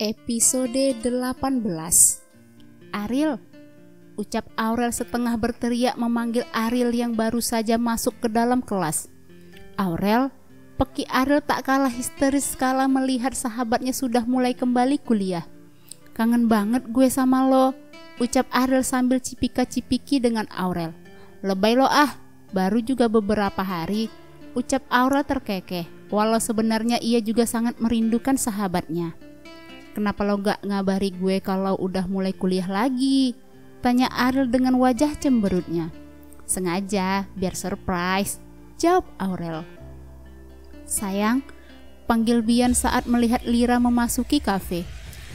Episode 18. Ariel, ucap Aurel setengah berteriak memanggil Ariel yang baru saja masuk ke dalam kelas. Aurel, peki Ariel tak kalah histeris kala melihat sahabatnya sudah mulai kembali kuliah. Kangen banget gue sama lo, ucap Ariel sambil cipika-cipiki dengan Aurel. Lebay lo ah, baru juga beberapa hari, ucap Aurel terkekeh, walau sebenarnya ia juga sangat merindukan sahabatnya. Kenapa lo gak ngabari gue kalau udah mulai kuliah lagi? Tanya Ariel dengan wajah cemberutnya. Sengaja, biar surprise, jawab Aurel. Sayang, panggil Bian saat melihat Lira memasuki kafe.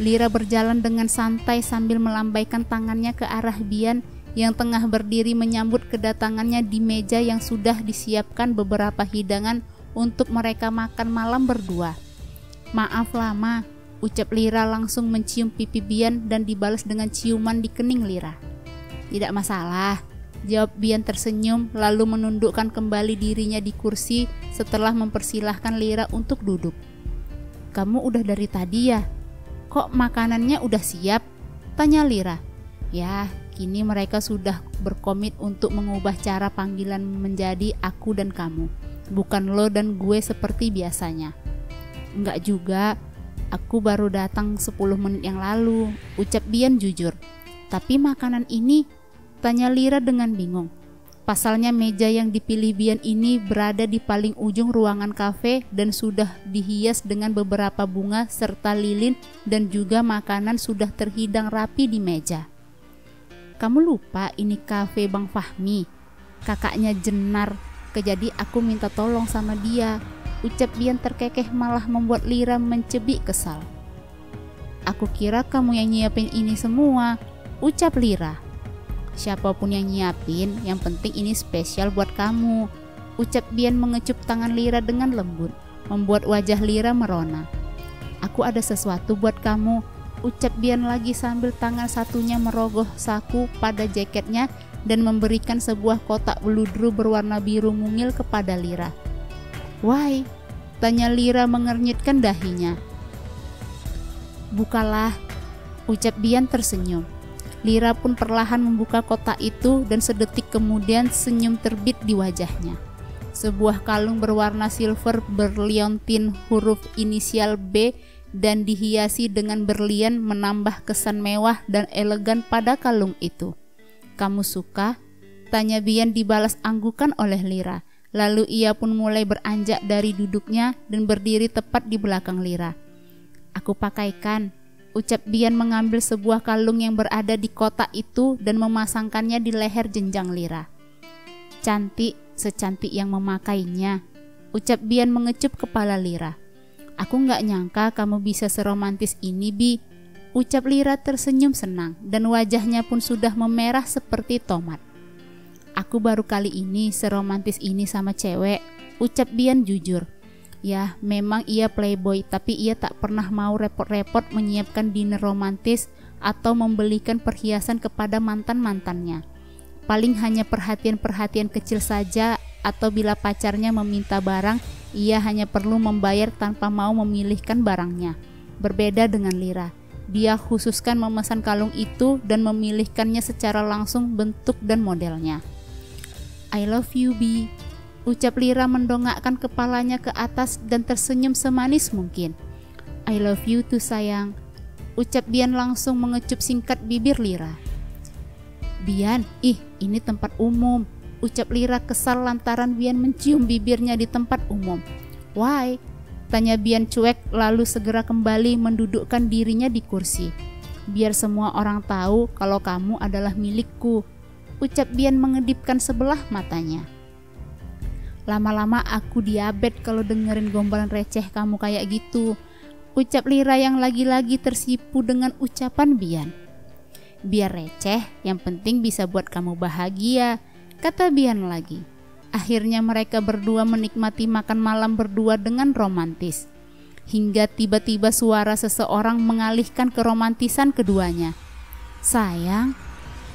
Lira berjalan dengan santai sambil melambaikan tangannya ke arah Bian yang tengah berdiri menyambut kedatangannya di meja yang sudah disiapkan beberapa hidangan untuk mereka makan malam berdua. Maaf lama, ucap Lira langsung mencium pipi Bian dan dibalas dengan ciuman di kening Lira. Tidak masalah, jawab Bian tersenyum lalu menundukkan kembali dirinya di kursi setelah mempersilahkan Lira untuk duduk. Kamu udah dari tadi ya? Kok makanannya udah siap? Tanya Lira. Ya, kini mereka sudah berkomit untuk mengubah cara panggilan menjadi aku dan kamu, bukan lo dan gue seperti biasanya. Enggak juga, aku baru datang 10 menit yang lalu, ucap Bian jujur. Tapi makanan ini? Tanya Lira dengan bingung. Pasalnya meja yang dipilih Bian ini berada di paling ujung ruangan kafe dan sudah dihias dengan beberapa bunga serta lilin dan juga makanan sudah terhidang rapi di meja. Kamu lupa ini kafe Bang Fahmi, kakaknya Jenar, jadi aku minta tolong sama dia, ucap Bian terkekeh malah membuat Lira mencebik kesal. Aku kira kamu yang nyiapin ini semua, ucap Lira. Siapapun yang nyiapin, yang penting ini spesial buat kamu, ucap Bian mengecup tangan Lira dengan lembut, membuat wajah Lira merona. Aku ada sesuatu buat kamu, ucap Bian lagi sambil tangan satunya merogoh saku pada jaketnya dan memberikan sebuah kotak beludru berwarna biru mungil kepada Lira. Why? Tanya Lira mengernyitkan dahinya. Bukalah, ucap Bian tersenyum. Lira pun perlahan membuka kotak itu dan sedetik kemudian senyum terbit di wajahnya. Sebuah kalung berwarna silver berliontin huruf inisial B dan dihiasi dengan berlian menambah kesan mewah dan elegan pada kalung itu. Kamu suka? Tanya Bian dibalas anggukan oleh Lira. Lalu ia pun mulai beranjak dari duduknya dan berdiri tepat di belakang Lira. Aku pakaikan, ucap Bian mengambil sebuah kalung yang berada di kotak itu dan memasangkannya di leher jenjang Lira. Cantik, secantik yang memakainya, ucap Bian mengecup kepala Lira. Aku gak nyangka kamu bisa seromantis ini, Bi, ucap Lira tersenyum senang dan wajahnya pun sudah memerah seperti tomat. Aku baru kali ini seromantis ini sama cewek, ucap Bian jujur. Ya, memang ia playboy, tapi ia tak pernah mau repot-repot menyiapkan dinner romantis atau membelikan perhiasan kepada mantan-mantannya. Paling hanya perhatian-perhatian kecil saja, atau bila pacarnya meminta barang, ia hanya perlu membayar tanpa mau memilihkan barangnya. Berbeda dengan Lira, dia khususkan memesan kalung itu dan memilihkannya secara langsung bentuk dan modelnya. I love you, Bi, ucap Lira mendongakkan kepalanya ke atas dan tersenyum semanis mungkin. I love you too sayang, ucap Bian langsung mengecup singkat bibir Lira. Bian, ini tempat umum, ucap Lira kesal lantaran Bian mencium bibirnya di tempat umum. Why? Tanya Bian cuek lalu segera kembali mendudukkan dirinya di kursi. Biar semua orang tahu kalau kamu adalah milikku, ucap Bian mengedipkan sebelah matanya. Lama-lama aku diabetes kalau dengerin gombalan receh kamu kayak gitu, ucap Lira yang lagi-lagi tersipu dengan ucapan Bian. Biar receh, yang penting bisa buat kamu bahagia, kata Bian lagi. Akhirnya mereka berdua menikmati makan malam berdua dengan romantis. Hingga tiba-tiba suara seseorang mengalihkan keromantisan keduanya. Sayang,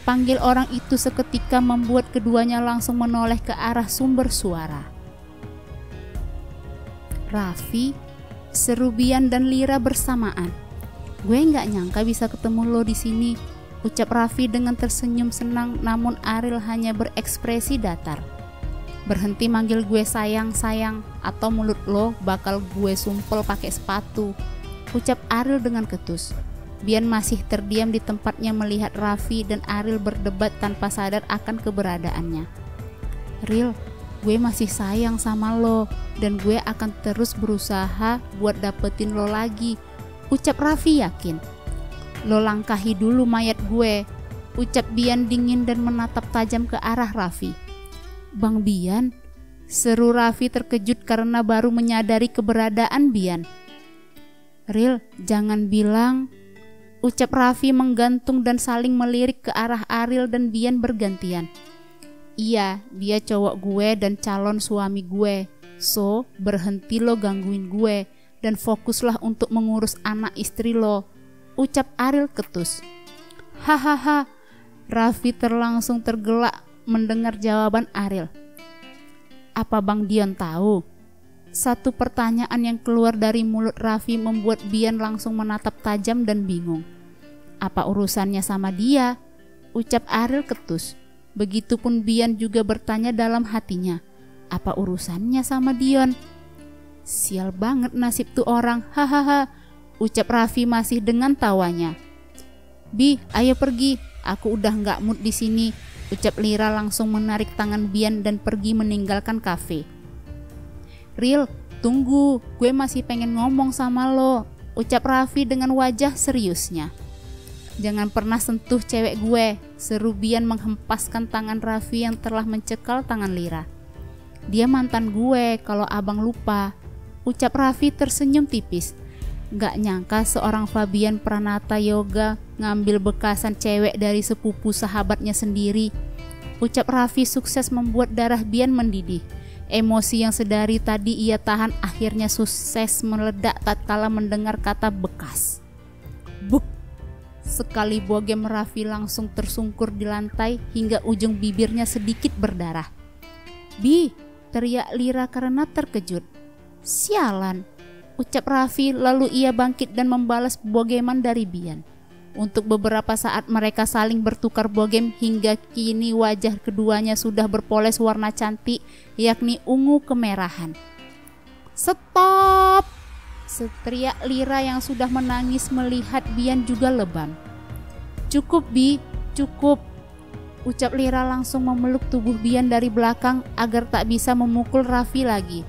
panggil orang itu seketika membuat keduanya langsung menoleh ke arah sumber suara. Raffi, seru Bian dan Lira bersamaan. Gue nggak nyangka bisa ketemu lo di sini, ucap Raffi dengan tersenyum senang, namun Ariel hanya berekspresi datar. Berhenti manggil gue sayang-sayang atau mulut lo bakal gue sumpel pakai sepatu, ucap Ariel dengan ketus. Bian masih terdiam di tempatnya melihat Raffi dan Ariel berdebat tanpa sadar akan keberadaannya. Ril, gue masih sayang sama lo dan gue akan terus berusaha buat dapetin lo lagi, ucap Raffi yakin. Lo langkahi dulu mayat gue, ucap Bian dingin dan menatap tajam ke arah Raffi. Bang Bian, seru Raffi terkejut karena baru menyadari keberadaan Bian. Ril, jangan bilang, ucap Raffi menggantung dan saling melirik ke arah Ariel dan Bian bergantian. Iya, dia cowok gue dan calon suami gue, so berhenti lo gangguin gue dan fokuslah untuk mengurus anak istri lo, ucap Ariel ketus. Hahaha, Raffi terlangsung tergelak mendengar jawaban Ariel. Apa Bang Dion tahu? Satu pertanyaan yang keluar dari mulut Raffi membuat Bian langsung menatap tajam dan bingung. Apa urusannya sama dia? Ucap Ariel ketus. Begitupun Bian juga bertanya dalam hatinya. Apa urusannya sama Dion? Sial banget nasib tuh orang, hahaha, ucap Raffi masih dengan tawanya. Bi, ayo pergi, aku udah nggak mood di sini, ucap Lira langsung menarik tangan Bian dan pergi meninggalkan kafe. Ril, tunggu, gue masih pengen ngomong sama lo, ucap Raffi dengan wajah seriusnya. Jangan pernah sentuh cewek gue, seru Bian menghempaskan tangan Raffi yang telah mencekal tangan Lira. Dia mantan gue, kalau abang lupa, ucap Raffi tersenyum tipis. Gak nyangka seorang Fabian Pranata Yoga ngambil bekasan cewek dari sepupu sahabatnya sendiri, ucap Raffi sukses membuat darah Bian mendidih. Emosi yang sedari tadi ia tahan akhirnya sukses meledak tatkala mendengar kata bekas. Buk! Sekali bogem Raffi langsung tersungkur di lantai hingga ujung bibirnya sedikit berdarah. Bi, teriak Lira karena terkejut. Sialan, ucap Raffi lalu ia bangkit dan membalas bogeman dari Bian. Untuk beberapa saat mereka saling bertukar bogem hingga kini wajah keduanya sudah berpoles warna cantik, yakni ungu kemerahan. Stop! Seteriak Lira yang sudah menangis melihat Bian juga lebam. Cukup Bi, cukup, ucap Lira langsung memeluk tubuh Bian dari belakang agar tak bisa memukul Raffi lagi.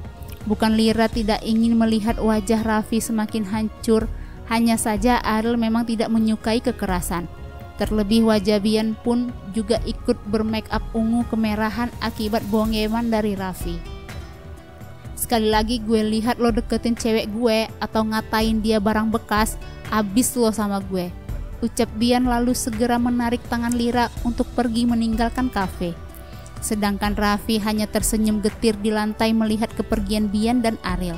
Bukan Lira tidak ingin melihat wajah Raffi semakin hancur, hanya saja Ariel memang tidak menyukai kekerasan. Terlebih wajah Bian pun juga ikut bermake up ungu kemerahan akibat bongeman dari Raffi. Sekali lagi gue lihat lo deketin cewek gue atau ngatain dia barang bekas, abis lo sama gue, ucap Bian lalu segera menarik tangan Lira untuk pergi meninggalkan kafe. Sedangkan Raffi hanya tersenyum getir di lantai melihat kepergian Bian dan Ariel.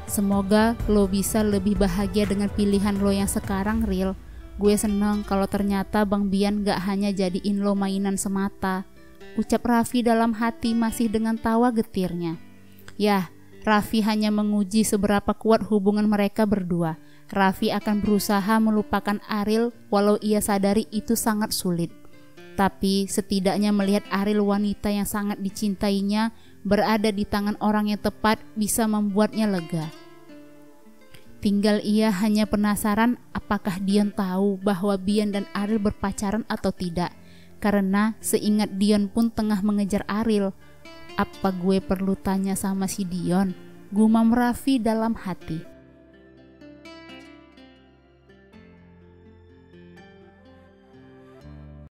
Semoga lo bisa lebih bahagia dengan pilihan lo yang sekarang, Ril. Gue seneng kalau ternyata Bang Bian gak hanya jadiin lo mainan semata, ucap Raffi dalam hati masih dengan tawa getirnya. Yah, Raffi hanya menguji seberapa kuat hubungan mereka berdua. Raffi akan berusaha melupakan Ariel walau ia sadari itu sangat sulit. Tapi setidaknya melihat Ariel wanita yang sangat dicintainya berada di tangan orang yang tepat bisa membuatnya lega. Tinggal ia hanya penasaran apakah Dion tahu bahwa Bian dan Ariel berpacaran atau tidak. Karena seingat Dion pun tengah mengejar Ariel. Apa gue perlu tanya sama si Dion? Gumam Raffi dalam hati.